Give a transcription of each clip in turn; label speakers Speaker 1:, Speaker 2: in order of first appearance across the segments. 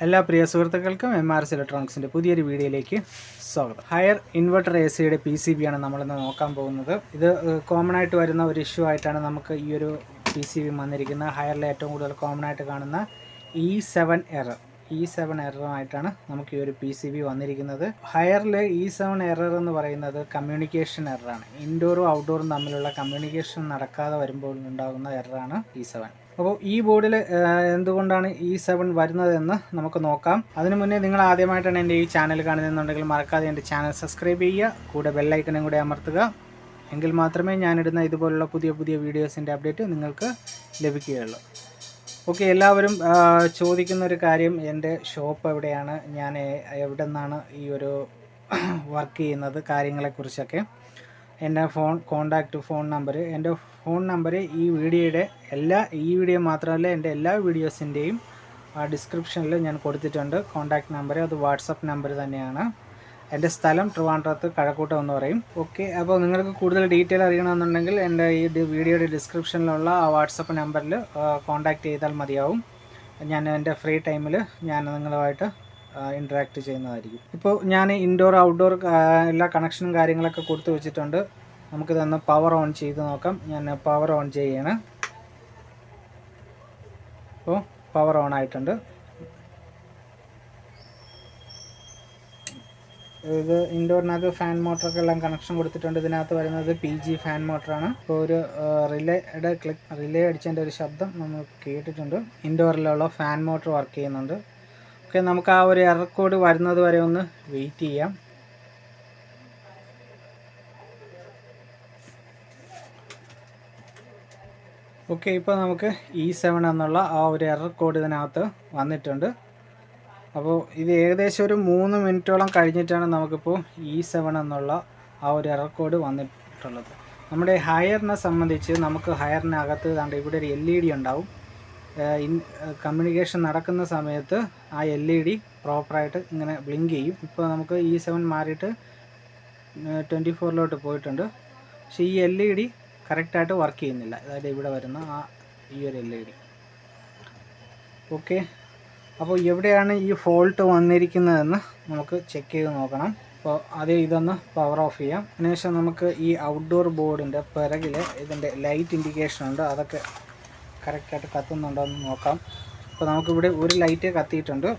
Speaker 1: എല്ലാ പ്രിയ സുഹൃത്തുക്കൾക്കും MRS ഇലക്ട്രോണിക്സിൻ്റെ പുതിയൊരു വീഡിയോയിലേക്ക് സ്വാഗതം. ഹയർ ഇൻവെർട്ടർ AC PCB ആണ് നമ്മളിന്ന് നോക്കാൻ പോകുന്നത്. ഇത് കോമൺ ആയിട്ട് വരുന്ന ഒരു ഇഷ്യൂ ആയിട്ടാണ് നമുക്ക് ഈ ഒരു PCB വന്നിരിക്കുന്നത്. ഹയറിൽ ഏറ്റവും കൂടുതൽ കോമൺ ആയിട്ട് കാണുന്ന E7 എററുമായിട്ടാണ് നമുക്ക് ഈ ഒരു PCB വന്നിരിക്കുന്നത്. ഹയറിൽ E7 എറർ എന്ന് പറയുന്നത് കമ്മ്യൂണിക്കേഷൻ എററാണ്. ഇൻഡോറും ഔട്ട്ഡോറും തമ്മിലുള്ള കമ്മ്യൂണിക്കേഷൻ നടക്കാതെ വരുമ്പോൾ ഉണ്ടാകുന്ന എററാണ് E7. അപ്പോൾ ഈ ബോർഡിൽ എന്തുകൊണ്ടാണ് E7 വരുന്നതെന്ന് നമുക്ക് നോക്കാം. അതിനു മുന്നേ നിങ്ങൾ ആദ്യമായിട്ടാണ് എൻ്റെ ഈ ചാനൽ കാണുന്നതെന്നുണ്ടെങ്കിൽ മറക്കാതെ എൻ്റെ ചാനൽ സബ്സ്ക്രൈബ് ചെയ്യുക, കൂടെ ബെല്ലൈക്കണും കൂടെ അമർത്തുക. എങ്കിൽ മാത്രമേ ഞാനിടുന്ന ഇതുപോലുള്ള പുതിയ പുതിയ വീഡിയോസിൻ്റെ അപ്ഡേറ്റ് നിങ്ങൾക്ക് ലഭിക്കുകയുള്ളൂ. ഓക്കെ, എല്ലാവരും ചോദിക്കുന്ന ഒരു കാര്യം, എൻ്റെ ഷോപ്പ് എവിടെയാണ്, ഞാൻ എവിടെ നിന്നാണ് ഈ ഒരു വർക്ക് ചെയ്യുന്നത്, കാര്യങ്ങളെക്കുറിച്ചൊക്കെ. എൻ്റെ കോണ്ടാക്റ്റ് ഫോൺ നമ്പർ, എൻ്റെ ഫോൺ നമ്പർ ഈ വീഡിയോ മാത്രമല്ല എൻ്റെ എല്ലാ വീഡിയോസിൻ്റെയും ഡിസ്ക്രിപ്ഷനിൽ ഞാൻ കൊടുത്തിട്ടുണ്ട്. കോണ്ടാക്റ്റ് നമ്പർ അത് വാട്സപ്പ് നമ്പർ തന്നെയാണ്. എൻ്റെ സ്ഥലം ട്രിവാൻഡ്രത്ത് കഴക്കൂട്ടം എന്ന് പറയും. ഓക്കെ, അപ്പോൾ നിങ്ങൾക്ക് കൂടുതൽ ഡീറ്റെയിൽ അറിയണമെന്നുണ്ടെങ്കിൽ എൻ്റെ ഈ വീഡിയോയുടെ ഡിസ്ക്രിപ്ഷനിലുള്ള ആ വാട്സപ്പ് നമ്പറിൽ കോണ്ടാക്റ്റ് ചെയ്താൽ മതിയാവും. ഞാൻ എൻ്റെ ഫ്രീ ടൈമിൽ ഞാൻ നിങ്ങളുമായിട്ട് ഇൻറ്ററാക്റ്റ് ചെയ്യുന്നതായിരിക്കും. ഇപ്പോൾ ഞാൻ ഇൻഡോർ ഔട്ട്ഡോർ എല്ലാ കണക്ഷനും കാര്യങ്ങളൊക്കെ കൊടുത്തു വെച്ചിട്ടുണ്ട്. നമുക്കിതൊന്ന് പവർ ഓൺ ചെയ്ത് നോക്കാം. ഞാൻ പവർ ഓൺ ചെയ്യണം. അപ്പോൾ പവർ ഓൺ ആയിട്ടുണ്ട്. ഇത് ഇൻഡോറിനകത്ത് ഫാൻ മോട്ടറൊക്കെ എല്ലാം കണക്ഷൻ കൊടുത്തിട്ടുണ്ട്. ഇതിനകത്ത് വരുന്നത് PG ഫാൻ മോട്ടറാണ്. ഇപ്പോൾ ഒരു റിലേ അടിച്ചതിൻ്റെ ഒരു ശബ്ദം നമ്മൾ കേട്ടിട്ടുണ്ട്. ഇൻഡോറിലുള്ള ഫാൻ മോട്ടർ വർക്ക് ചെയ്യുന്നുണ്ട്. ഓക്കെ, നമുക്ക് ആ ഒരു എറർ കോഡ് വരുന്നത് വരെ ഒന്ന് വെയിറ്റ് ചെയ്യാം. ഓക്കെ, ഇപ്പോൾ നമുക്ക് E7 എന്നുള്ള ആ ഒരു എറർ കോഡ് ഇതിനകത്ത് വന്നിട്ടുണ്ട്. അപ്പോൾ ഇത് ഏകദേശം ഒരു 3 മിനിറ്റോളം കഴിഞ്ഞിട്ടാണ് നമുക്കിപ്പോൾ E7 എന്നുള്ള ആ ഒരു എറർ കോഡ് വന്നിട്ടുള്ളത്. നമ്മുടെ ഹയറിനെ സംബന്ധിച്ച് നമുക്ക് ഹയറിനകത്ത് ഇവിടെ ഒരു LED ഉണ്ടാവും. കമ്മ്യൂണിക്കേഷൻ നടക്കുന്ന സമയത്ത് ആ LED പ്രോപ്പറായിട്ട് ഇങ്ങനെ ബ്ലിങ്ക് ചെയ്യും. ഇപ്പോൾ നമുക്ക് E7 മാറിയിട്ട് 24 പോയിട്ടുണ്ട്. പക്ഷേ ഈ LED കറക്റ്റായിട്ട് വർക്ക് ചെയ്യുന്നില്ല. അതായത് ഇവിടെ വരുന്ന ഈ ഒരു LED. ഓക്കെ, അപ്പോൾ എവിടെയാണ് ഈ ഫോൾട്ട് വന്നിരിക്കുന്നതെന്ന് നമുക്ക് ചെക്ക് ചെയ്ത് നോക്കണം. അപ്പോൾ ആദ്യം ഇതൊന്ന് പവർ ഓഫ് ചെയ്യാം. അതിനുശേഷം നമുക്ക് ഈ ഔട്ട്ഡോർ ബോർഡിൻ്റെ പിറകിൽ ഇതിൻ്റെ ലൈറ്റ് ഇൻഡിക്കേഷൻ ഉണ്ട്, അതൊക്കെ കറക്റ്റായിട്ട് കത്തുന്നുണ്ടോ എന്ന് നോക്കാം. അപ്പോൾ നമുക്കിവിടെ ഒരു ലൈറ്റ് കത്തിയിട്ടുണ്ട്.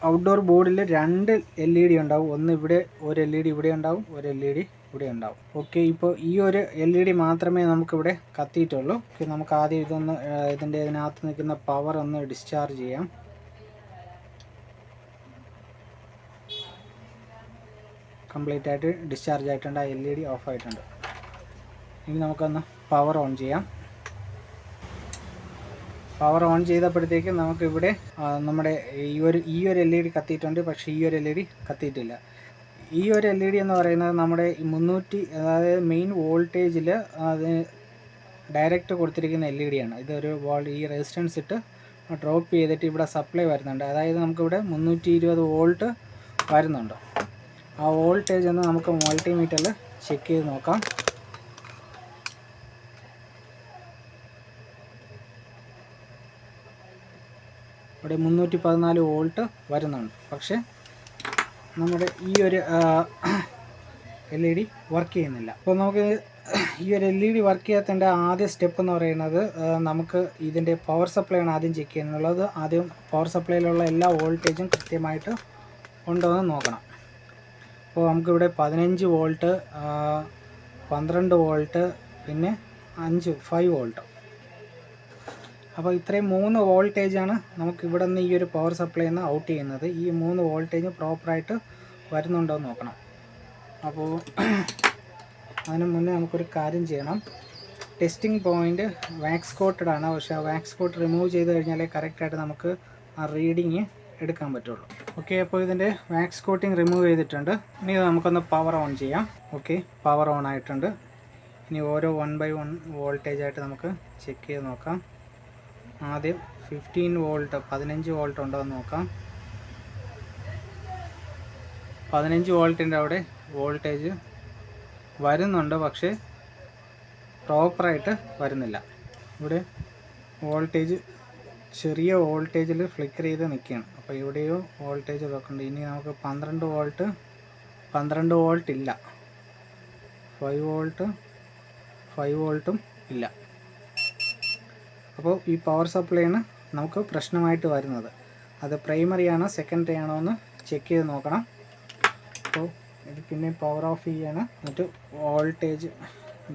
Speaker 1: ഔട്ട്ഡോർ ബോർഡിൽ 2 LED ഉണ്ടാവും. ഒന്ന് ഇവിടെ ഒരു LED ഇവിടെ ഉണ്ടാവും, ഒരു LED ഇവിടെ ഉണ്ടാവും. ഓക്കെ, ഇപ്പോൾ ഈ ഒരു LED മാത്രമേ നമുക്കിവിടെ കത്തിയിട്ടുള്ളൂ. ഓക്കെ, നമുക്ക് ആദ്യം ഇതിനകത്ത് നിൽക്കുന്ന പവർ ഒന്ന് ഡിസ്ചാർജ് ചെയ്യാം. കംപ്ലീറ്റ് ആയിട്ട് ഡിസ്ചാർജ് ആയിട്ടുണ്ട്. ആ LED ഓഫ് ആയിട്ടുണ്ട്. ഇനി നമുക്കൊന്ന് പവർ ഓൺ ചെയ്യാം. പവർ ഓൺ ചെയ്തപ്പോഴത്തേക്ക് നമുക്കിവിടെ നമ്മുടെ ഈ ഒരു LED കത്തിയിട്ടുണ്ട്. പക്ഷേ ഈ ഒരു LED കത്തിയിട്ടില്ല. ഈ ഒരു LED എന്ന് പറയുന്നത് നമ്മുടെ 300, അതായത് മെയിൻ വോൾട്ടേജിൽ അത് ഡയറക്റ്റ് കൊടുത്തിരിക്കുന്ന LED ആണ്. ഇതൊരു ഈ റെസിസ്റ്റൻസ് ഇട്ട് ഡ്രോപ്പ് ചെയ്തിട്ട് ഇവിടെ സപ്ലൈ വരുന്നുണ്ട്. അതായത് നമുക്കിവിടെ 320 വോൾട്ട് വരുന്നുണ്ട്. ആ വോൾട്ടേജ് ഒന്ന് നമുക്ക് മൾട്ടിമീറ്ററിൽ ചെക്ക് ചെയ്ത് നോക്കാം. ഇവിടെ 314 വോൾട്ട് വരുന്നുണ്ട്. പക്ഷേ നമ്മുടെ ഈ ഒരു LED വർക്ക് ചെയ്യുന്നില്ല. അപ്പോൾ നമുക്ക് ഈ ഒരു LED വർക്ക് ചെയ്യാത്തതിൻ്റെ ആദ്യ സ്റ്റെപ്പ് എന്ന് പറയുന്നത്, നമുക്ക് ഇതിൻ്റെ പവർ സപ്ലൈ ആണ് ആദ്യം ചെക്ക് ചെയ്യാനുള്ളത്. ആദ്യം പവർ സപ്ലൈയിലുള്ള എല്ലാ വോൾട്ടേജും കൃത്യമായിട്ട് ഉണ്ടോ എന്ന് നോക്കണം. അപ്പോൾ നമുക്കിവിടെ 15 വോൾട്ട്, 12 വോൾട്ട്, പിന്നെ 5 വോൾട്ട്. അപ്പോൾ ഇത്രയും 3 വോൾട്ടേജാണ് നമുക്ക് ഇവിടെ നിന്ന് ഈ ഒരു പവർ സപ്ലൈയിൽ നിന്ന് ഔട്ട് ചെയ്യുന്നത്. ഈ 3 വോൾട്ടേജ് പ്രോപ്പറായിട്ട് വരുന്നുണ്ടോ എന്ന് നോക്കണം. അപ്പോൾ അതിന് മുന്നേ നമുക്കൊരു കാര്യം ചെയ്യണം. ടെസ്റ്റിംഗ് പോയിൻ്റ് വാക്സ് കോട്ടഡ് ആണ്. പക്ഷേ ആ വാക്സ് കോട്ട് റിമൂവ് ചെയ്ത് കഴിഞ്ഞാലേ കറക്റ്റായിട്ട് നമുക്ക് ആ റീഡിങ് എടുക്കാൻ പറ്റുള്ളൂ. ഓക്കെ, അപ്പോൾ ഇതിൻ്റെ വാക്സ് കോട്ടിങ് റിമൂവ് ചെയ്തിട്ടുണ്ട്. ഇനി നമുക്കൊന്ന് പവർ ഓൺ ചെയ്യാം. ഓക്കെ, പവർ ഓൺ ആയിട്ടുണ്ട്. ഇനി ഓരോ 1 by 1 വോൾട്ടേജായിട്ട് നമുക്ക് ചെക്ക് ചെയ്ത് നോക്കാം. ആദ്യം 15 വോൾട്ട്, 15 വോൾട്ട് ഉണ്ടോ എന്ന് നോക്കാം. 15 വോൾട്ടിൻ്റെ അവിടെ വോൾട്ടേജ് വരുന്നുണ്ട്, പക്ഷേ പ്രോപ്പറായിട്ട് വരുന്നില്ല. ഇവിടെ വോൾട്ടേജ് ചെറിയ വോൾട്ടേജിൽ ഫ്ലിക്കർ ചെയ്ത് നിൽക്കുകയാണ്. അപ്പോൾ ഇവിടെയും വോൾട്ടേജ് ഇതൊക്കെയുണ്ട്. ഇനി നമുക്ക് 12 വോൾട്ട് ഇല്ല, 5 വോൾട്ടും ഇല്ല. അപ്പോൾ ഈ പവർ സപ്ലൈയാണ് നമുക്ക് പ്രശ്നമായിട്ട് വരുന്നത്. അത് പ്രൈമറി ആണോ സെക്കൻഡറി ആണോ എന്ന് ചെക്ക് ചെയ്ത് നോക്കണം. അപ്പോൾ ഇത് പിന്നെ പവർ ഓഫ് ചെയ്യാണ്, എന്നിട്ട് വോൾട്ടേജ്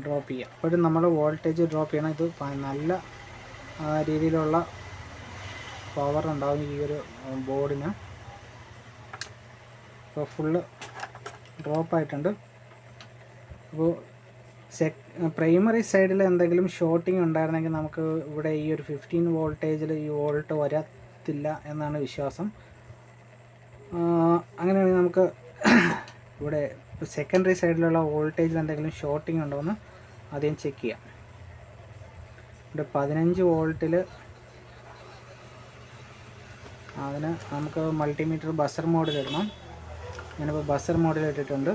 Speaker 1: ഡ്രോപ്പ് ചെയ്യുക. അപ്പോഴും നമ്മൾ വോൾട്ടേജ് ഡ്രോപ്പ് ചെയ്യണം. ഇത് നല്ല രീതിയിലുള്ള പവർ ഉണ്ടാകും ഈ ഒരു ബോർഡിന്. ഇപ്പോൾ ഫുള്ള് ഡ്രോപ്പായിട്ടുണ്ട്. അപ്പോൾ പ്രൈമറി സൈഡിൽ എന്തെങ്കിലും ഷോർട്ടിങ് ഉണ്ടായിരുന്നെങ്കിൽ നമുക്ക് ഇവിടെ ഈ ഒരു 15 വോൾട്ടേജിൽ ഈ വോൾട്ട് വരത്തില്ല എന്നാണ് വിശ്വാസം. അങ്ങനെയാണെങ്കിൽ നമുക്ക് ഇവിടെ സെക്കൻഡറി സൈഡിലുള്ള വോൾട്ടേജിൽ എന്തെങ്കിലും ഷോർട്ടിങ് ഉണ്ടോ എന്ന് ആദ്യം ചെക്ക് ചെയ്യാം. ഇവിടെ 15 വോൾട്ടിൽ അതിന് നമുക്ക് മൾട്ടിമീറ്റർ ബസർ മോഡിലിടണം. ഞാനിപ്പോൾ ബസർ മോഡിലിട്ടിട്ടുണ്ട്.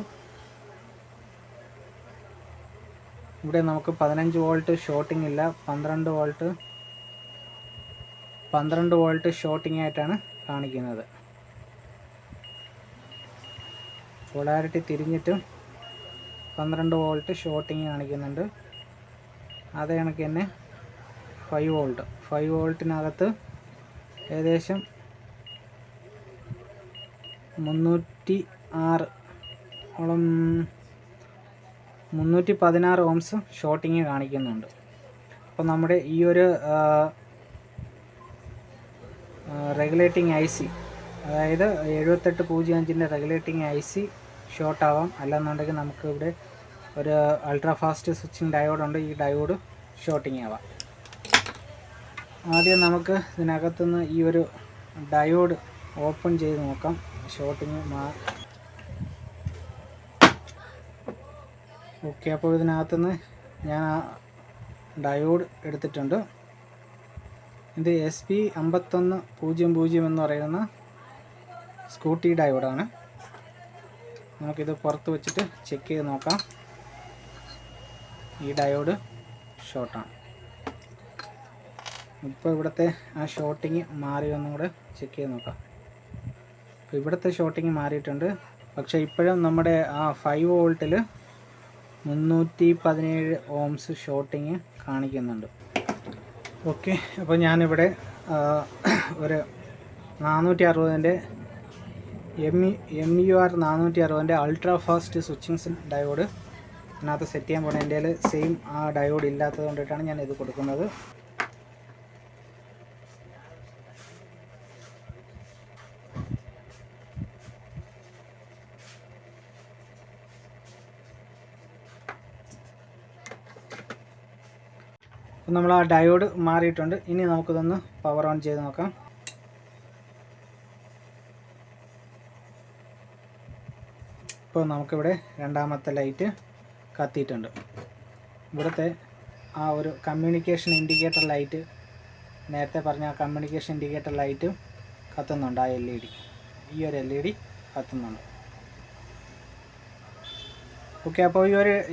Speaker 1: ഇവിടെ നമുക്ക് 15 വോൾട്ട് ഷോർട്ടിങ് ഇല്ല, 12 വോൾട്ട് ഷോർട്ടിങ് ആയിട്ടാണ് കാണിക്കുന്നത്. പോളാരിറ്റി തിരിഞ്ഞിട്ടും 12 വോൾട്ട് ഷോർട്ടിങ് കാണിക്കുന്നുണ്ട്. അതേ കണക്ക് തന്നെ 5 വോൾട്ടിനകത്ത് ഏകദേശം 316 ഓംസ് ഷോർട്ടിങ് കാണിക്കുന്നുണ്ട്. അപ്പോൾ നമ്മുടെ ഈ ഒരു റെഗുലേറ്റിംഗ് IC, അതായത് 7805-ൻ്റെ റെഗുലേറ്റിംഗ് IC ഷോർട്ട് ആവാം. അല്ലെന്നുണ്ടെങ്കിൽ നമുക്ക് ഇവിടെ ഒരു അൾട്രാ ഫാസ്റ്റ് സ്വിച്ചിങ് ഡയോഡുണ്ട്, ഈ ഡയോഡ് ഷോർട്ടിങ് ആവാം. ആദ്യം നമുക്ക് ഇതിനകത്തുനിന്ന് ഈ ഒരു ഡയോഡ് ഓപ്പൺ ചെയ്ത് നോക്കാം. Shorting okay. അപ്പോൾ ഇതിനകത്തുനിന്ന് ഞാൻ ആ ഡയോഡ് എടുത്തിട്ടുണ്ട്. ഇത് SP5100 എന്ന് പറയുന്ന സ്കൂട്ടി ഡയോഡാണ്. നമുക്കിത് പുറത്ത് വെച്ചിട്ട് ചെക്ക് ചെയ്ത് നോക്കാം. ഈ ഡയോഡ് ഷോർട്ടാണ്. ഇപ്പോൾ ഇവിടുത്തെ ആ ഷോർട്ടിങ് മാറിയൊന്നും കൂടെ ചെക്ക് ചെയ്ത് നോക്കാം. അപ്പോൾ ഇവിടുത്തെ ഷോർട്ടിങ് മാറിയിട്ടുണ്ട്. പക്ഷേ ഇപ്പോഴും നമ്മുടെ ആ 5 വോൾട്ടിൽ 317 ഓംസ് ഷോർട്ടിങ് കാണിക്കുന്നുണ്ട്. ഓക്കെ. അപ്പോൾ ഞാനിവിടെ ഒരു 460-ൻ്റെ MUR 460-ൻ്റെ അൾട്രാ ഫാസ്റ്റ് സ്വിച്ചിങ് ഡയോഡ് അതിനകത്ത് സെറ്റ് ചെയ്യാൻ പോകുന്നത്. എൻ്റെ സെയിം ആ ഡയോഡ് ഇല്ലാത്തത് കൊണ്ടിട്ടാണ് ഞാൻ ഇത് കൊടുക്കുന്നത്. അപ്പോൾ നമ്മൾ ആ ഡയോഡ് മാറിയിട്ടുണ്ട്. ഇനി നമുക്കിതൊന്ന് പവർ ഓൺ ചെയ്ത് നോക്കാം. ഇപ്പോൾ നമുക്കിവിടെ രണ്ടാമത്തെ ലൈറ്റ് കത്തിയിട്ടുണ്ട്. ഇവിടുത്തെ ആ ഒരു കമ്മ്യൂണിക്കേഷൻ ഇൻഡിക്കേറ്റർ ലൈറ്റ്, നേരത്തെ പറഞ്ഞ ആ കമ്മ്യൂണിക്കേഷൻ ഇൻഡിക്കേറ്റർ ലൈറ്റ് കത്തുന്നുണ്ട്. ആ LED, ഈ ഒരു LED കത്തുന്നുണ്ട്. ഓക്കെ. അപ്പോൾ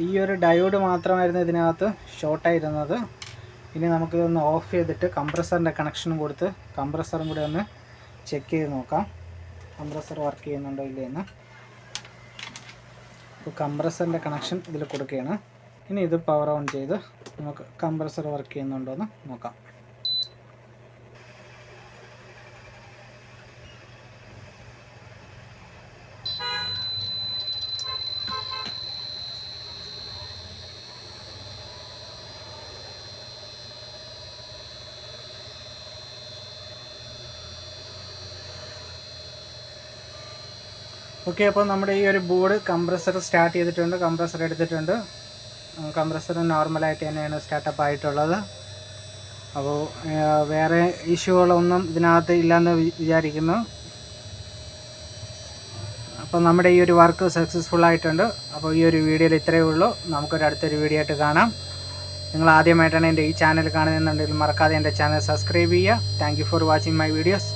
Speaker 1: ഈ ഒരു ഡയോഡ് മാത്രമായിരുന്നു ഇതിനകത്ത് ഷോർട്ടായിരുന്നത്. ഇനി നമുക്കിതൊന്ന് ഓഫ് ചെയ്തിട്ട് കംപ്രസറിൻ്റെ കണക്ഷനും കൊടുത്ത് കംപ്രസറും കൂടെ ഒന്ന് ചെക്ക് ചെയ്ത് നോക്കാം, കംപ്രസർ വർക്ക് ചെയ്യുന്നുണ്ടോ ഇല്ലയെന്ന്. ഇപ്പോൾ കംപ്രസറിൻ്റെ കണക്ഷൻ ഇതിൽ കൊടുക്കുകയാണ്. ഇനി ഇത് പവർ ഓൺ ചെയ്ത് നമുക്ക് കംപ്രസർ വർക്ക് ചെയ്യുന്നുണ്ടോ എന്ന് നോക്കാം. ഓക്കെ. അപ്പോൾ നമ്മുടെ ഈ ഒരു ബോർഡ് കംപ്രസർ സ്റ്റാർട്ട് ചെയ്തിട്ടുണ്ട്, കംപ്രസർ എടുത്തിട്ടുണ്ട്. കംപ്രസർ നോർമലായിട്ട് തന്നെയാണ് സ്റ്റാർട്ടപ്പ് ആയിട്ടുള്ളത്. അപ്പോൾ വേറെ ഇഷ്യൂകളൊന്നും ഇതിനകത്ത് ഇല്ലയെന്ന് വിചാരിക്കുന്നു. അപ്പോൾ നമ്മുടെ ഈ ഒരു വർക്ക് സക്സസ്ഫുൾ ആയിട്ടുണ്ട്. അപ്പോൾ ഈ ഒരു വീഡിയോയിൽ ഇത്രയേ ഉള്ളൂ. നമുക്കൊരു അടുത്തൊരു വീഡിയോ ആയിട്ട് കാണാം. നിങ്ങൾ ആദ്യമായിട്ടാണ് എൻ്റെ ഈ ചാനൽ കാണുന്നുണ്ടെങ്കിൽ മറക്കാതെ എൻ്റെ ചാനൽ സബ്സ്ക്രൈബ് ചെയ്യുക. Thank you for watching my videos.